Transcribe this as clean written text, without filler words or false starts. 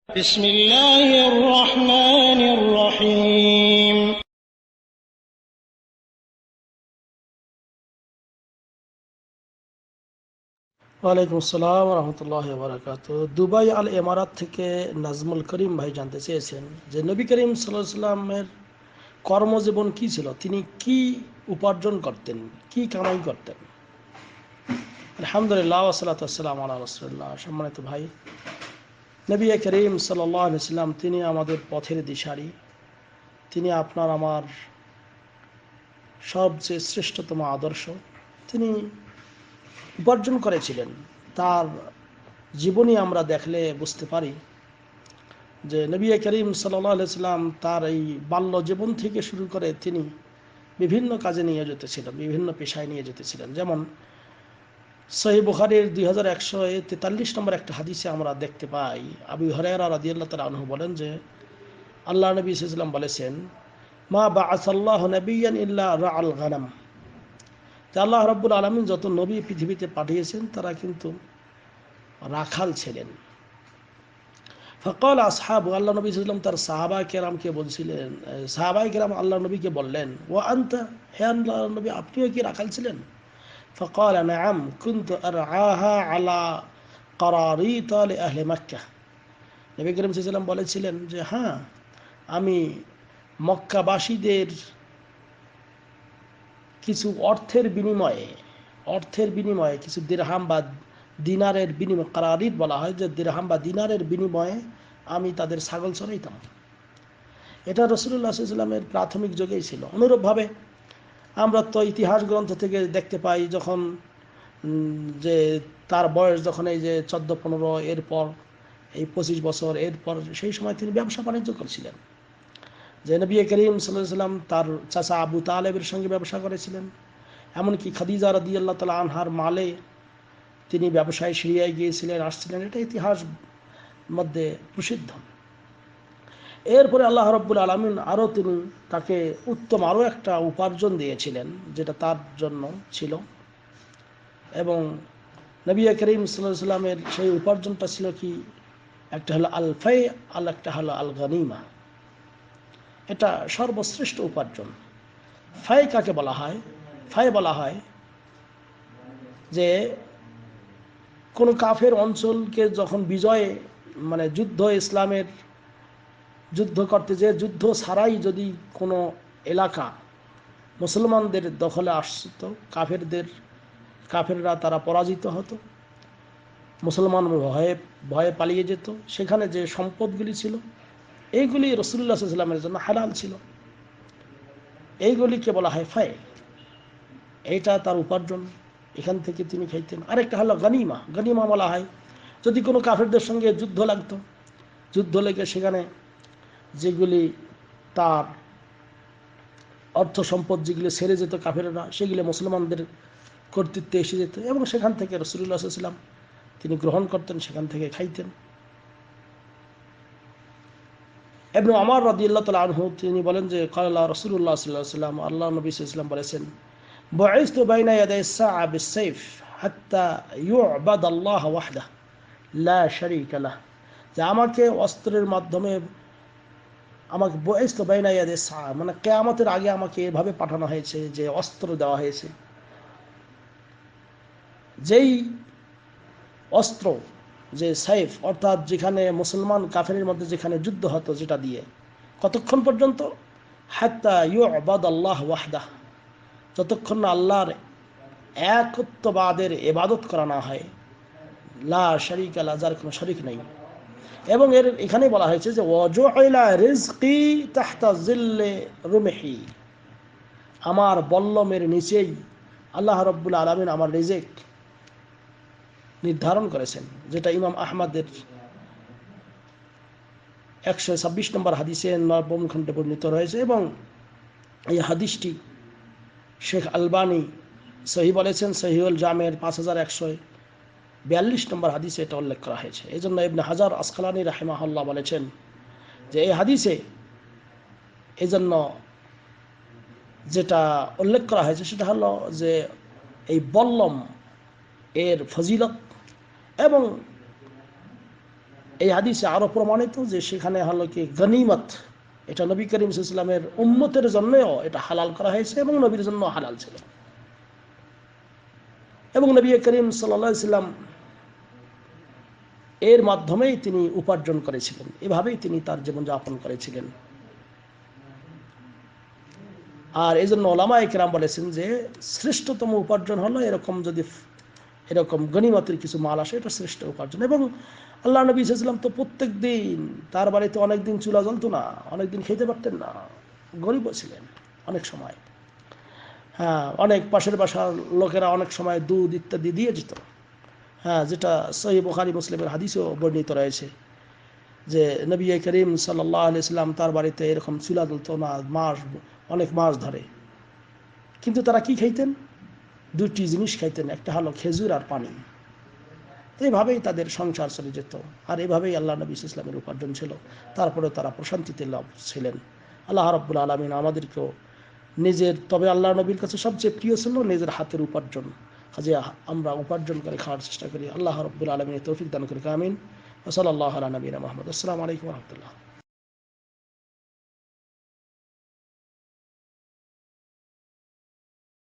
بسم الله الرحمن الرحيم ওয়ালাইকুম আসসালাম রহমতুল্লাহ বারাকাত। দুবাই আল ইমারাত থেকে নাজমুল করিম ভাই জানতে চেয়েছেন যে নবী করিম সাল্লাল্লাহু আলাইহি সাল্লামের কর্মজীবন কি ছিল, তিনি কি উপার্জন করতেন, কি কামাই করতেন। আলহামদুলিল্লাহ ওয়াসসালাতু ওয়াসসালামু আলা রাসূলিল্লাহ। সম্মানিত ভাই, নবী করিম সাল্লাল্লাহু আলাইহি সাল্লাম তিনি আমাদের পথের দিশারি, তিনি আপনার আমার সবচেয়ে শ্রেষ্ঠতম আদর্শ। তিনি উপার্জন করেছিলেন, তার জীবনী আমরা দেখলে বুঝতে পারি যে নবী করিম সাল্লাল্লাহু আলাইহি সাল্লাম তার এই বাল্য জীবন থেকে শুরু করে তিনি বিভিন্ন কাজে নিয়োজিত ছিলেন, বিভিন্ন পেশায় নিয়োজিত ছিলেন। যেমন সহিহ বুখারীর 2143 নম্বর একটা হাদিসে আমরা দেখতে পাই, আবু হুরায়রা রাদিয়াল্লাহু তাআলা আনহু বলেন যে আল্লাহ নবী সাল্লাল্লাহু আলাইহি ওয়াসাল্লাম বলেছেন, মা বাআসাল্লাহু নাবিয়্যান ইল্লা রাআল গানাম। আল্লাহ রাব্বুল আলামিন যত নবী পৃথিবীতে পাঠিয়েছেন তারা কিন্তু রাখাল ছিলেন। ফকাল আসহাবু, আল্লাহ নবী সাল্লাল্লাহু আলাইহি ওয়াসাল্লাম তার সাহাবা কেরামকে বলছিলেন, সাহাবায়ে কেরাম আল্লাহ নবীকে বললেন, ওয়া আনতা, হে আল্লাহ নবী আপনিও কি রাখাল ছিলেন? ফকাল নাআম কুনতু আরআহা আলা কারারিত লিআহলি মক্কা। নবী করিম সাল্লাল্লাহু আলাইহি ওয়াসাল্লাম বলেছিলেন যে হ্যাঁ, আমি মক্কাবাসীদের কিছু অর্থের বিনিময়ে কিছু দিরহাম বা দিনারের বিনিময়ে, কারারিত বলা হয় যে দিরহাম বা দিনারের বিনিময়ে আমি তাদের ছাগল চড়াইতাম। এটা রাসূলুল্লাহ সাল্লাল্লাহু আলাইহি ওয়াসাল্লামের প্রাথমিক যুগেই ছিল। অনুরূপভাবে আমরা তো ইতিহাস গ্রন্থ থেকে দেখতে পাই, যখন যে তার বয়স যখন এই যে 14-15 এরপর এই 25 বছর এরপর, সেই সময় তিনি ব্যবসা বাণিজ্য করছিলেন। যে নবী করিম সাল্লাল্লাহু আলাইহি ওয়াসাল্লাম তার চাচা আবু তালেবের সঙ্গে ব্যবসা করেছিলেন। এমনকি খাদিজা রাদিয়াল্লাহু তাআলা আনহার মালে তিনি ব্যবসায় সিরিয়ায় গিয়েছিলেন, আসছিলেন, এটা ইতিহাস মধ্যে প্রসিদ্ধ। এরপরে আল্লাহ রাব্বুল আলামিন আরও তিনি তাকে উত্তম আরও একটা উপার্জন দিয়েছিলেন, যেটা তার জন্য ছিল। এবং নবী করিম সাল্লাল্লাহু আলাইহি ওয়াসাল্লামের সেই উপার্জনটা ছিল কি, একটা হলো আল ফাই, আর একটা হলো আল গনিমা। এটা সর্বশ্রেষ্ঠ উপার্জন। ফাই কাকে বলা হয়? ফাই বলা হয় যে কোনো কাফের অঞ্চলকে যখন বিজয়ে, মানে যুদ্ধ, ইসলামের যুদ্ধ করতে, যে যুদ্ধ ছাড়াই যদি কোনো এলাকা মুসলমানদের দখলে আসত, কাফেররা তারা পরাজিত হতো, মুসলমান ভয়ে ভয়ে পালিয়ে যেত, সেখানে যে সম্পদগুলি ছিল এইগুলি রাসূলুল্লাহ সাল্লাল্লাহু আলাইহি ওয়াসাল্লামের জন্য হালাল ছিল। এইগুলিকে বলা হয় ফাই। এইটা তার উপার্জন, এখান থেকে তিনি খাইতেন। আরেকটা হলো গনিমা। গনিমা বলা হয় যদি কোনো কাফেরদের সঙ্গে যুদ্ধ লাগতো, যুদ্ধ লেগে সেখানে যেগুলি তার অর্থ সম্পদ যেগুলি ছেড়ে যেত কাফেররা, সেগুলি মুসলমানদের কর্তৃত্বে এসে যেত, এবং সেখান থেকে রাসূলুল্লাহ সাল্লাল্লাহু আলাইহি ওয়াসাল্লাম তিনি গ্রহণ করতেন, সেখান থেকে খাইতেন। ইবনে ওমর রাদিয়াল্লাহু তাআলা আনহু তিনি বলেন যে ক্বালা রাসূলুল্লাহ সাল্লাল্লাহু আলাইহি ওয়াসাল্লাম, আল্লাহ নবী সাল্লাল্লাহু আলাইহি ওয়াসাল্লাম বলেছেন, বুইসতু বাইনা ইয়াদাই সাআ বিস-সাইফ হাত্তা ইউ'বাদাল্লাহ ওয়াহদাহু লা শারীকা লাহ। যে আমাকে অস্ত্রের মাধ্যমে, আমাকে বুইসতু বাইনা ইয়াদাই সাআ মানে কিয়ামতের আগে আমাকে এভাবে পাঠানো হয়েছে যে অস্ত্র দেওয়া হয়েছে, যেই অস্ত্র, যে সাইফ, অর্থাৎ যেখানে মুসলমান কাফেরের মধ্যে যেখানে যুদ্ধ হতো, যেটা দিয়ে কতক্ষণ পর্যন্ত, হাত্তা ইউ'বাদাল্লাহ ওয়াহদাহ, যতক্ষণ না আল্লাহর একত্ববাদের ইবাদত করা না হয়, লা শারীকা লাহ, যার কোনো শরীক নেই। এবং এখানে বলা হয়েছে যে ওয়াজুইলা রিজকি তাহতা জিল্লি রুমহি, আমার বল্লমের নিচেই আল্লাহ রাব্বুল আলামিন আমার রিজিক নির্ধারণ করেছেন, যেটা ইমাম আহমদের 126 নম্বর হাদিসে 9 খণ্ডে বর্ণিত রয়েছে। এবং এই হাদিসটি শেখ আলবানী সহি বলেছেন, সহিহুল জামের 5142 নম্বর হাদিসে এটা উল্লেখ করা হয়েছে। এই জন্য ইবনে হাজার আসকালানী রাহিমাহুল্লাহ বলেছেন যে এই হাদিসে এই জন্য যেটা উল্লেখ করা হয়েছে সেটা হলো যে এই বল্লম এর ফজিলত এবং এই হাদিসে আরো প্রমাণিত যে সেখানে হলো কি গনিমত, এটা নবী করিম সাল্লাল্লাহু আলাইহি ওয়াসাল্লামের উম্মতের জন্যও এটা হালাল করা হয়েছে এবং নবীর জন্য হালাল ছিল। এবং নবী করিম সাল্লাল্লাহু আলাইহি ওয়াসাল্লাম এর মাধ্যমেই তিনি উপার্জন করেছিলেন, এভাবেই তিনি তার জীবনযাপন করেছিলেন। আর এই জন্য ওলামায়ে কেরাম বলেছেন যে শ্রেষ্ঠতম উপার্জন হলো এরকম গনিমতের কিছু মাল আসে, এটা শ্রেষ্ঠ উপার্জন। এবং আল্লাহ নবী সাল্লাল্লাহু আলাইহি ওয়াসাল্লাম তো প্রত্যেক দিন তার বাড়িতে অনেকদিন চুলা জ্বলতো না, অনেকদিন খেতে পারতেন না, গরিব ছিলেন অনেক সময়। হ্যাঁ, অনেক পাশের বাসার লোকেরা অনেক সময় দুধ ইত্যাদি দিয়ে যেত। হ্যাঁ, যেটা সহিহ বুখারী মুসলিমের হাদিসেও বর্ণিত রয়েছে যে নবী করিম সাল্লাল্লাহু আলাইহি ওয়াসাল্লাম তার বাড়িতে এরকম চুলা জ্বলতো না অনেক মাস ধরে। কিন্তু তারা কি খাইতেন? দুটি জিনিস খাইতেন, একটা হলো খেজুর আর পানি। এইভাবেই তাদের সংসার চলে যেত। আর এভাবেই আল্লাহ নবী সাল্লাল্লাহু আলাইহি ওয়াসাল্লামের উপার্জন ছিল। তারপরে তারা প্রশান্তিতে লাভ ছিলেন। আল্লাহ রাব্বুল আলামিন আমাদেরকেও তবে আল্লাহ নবীর কাছে সবচেয়ে প্রিয় ছিল নিজের হাতের উপার্জন। কাজে আমরা উপার্জন করে খাওয়ার চেষ্টা করি। আল্লাহ রাব্বুল আলামিন তৌফিক দান করুক, আমিন। ওয়া সাল্লাল্লাহু আলা নবিয়িনা মুহাম্মদ। আসসালামু আলাইকুম ওয়া রাহমাতুল্লাহ।